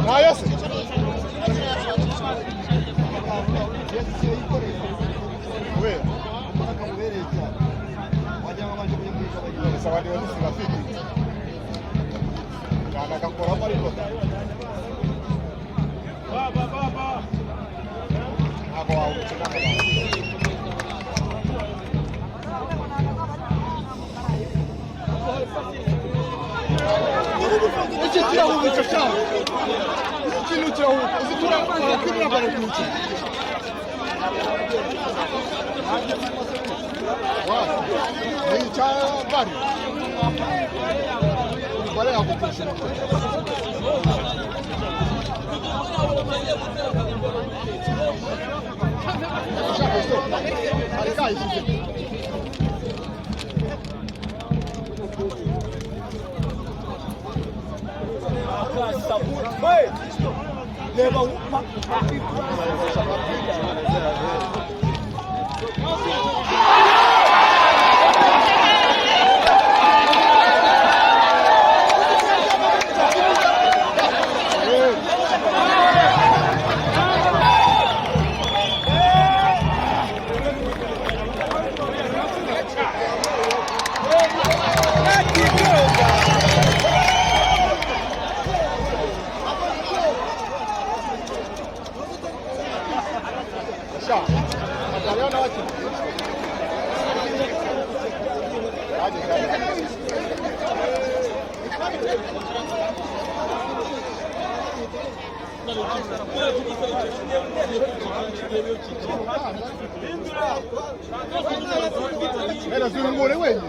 Nayası. Zawadi wa nusu rafiki. Na kakora mariko. Baba. Hapo au chukua. Esse tira o cachorro. Esse tira o. Esse tira o que não vai acontecer. Aí já vários. Qual é a competição? Já gostou? Aí cai isso aqui. Leva uma. Era zungure wewe.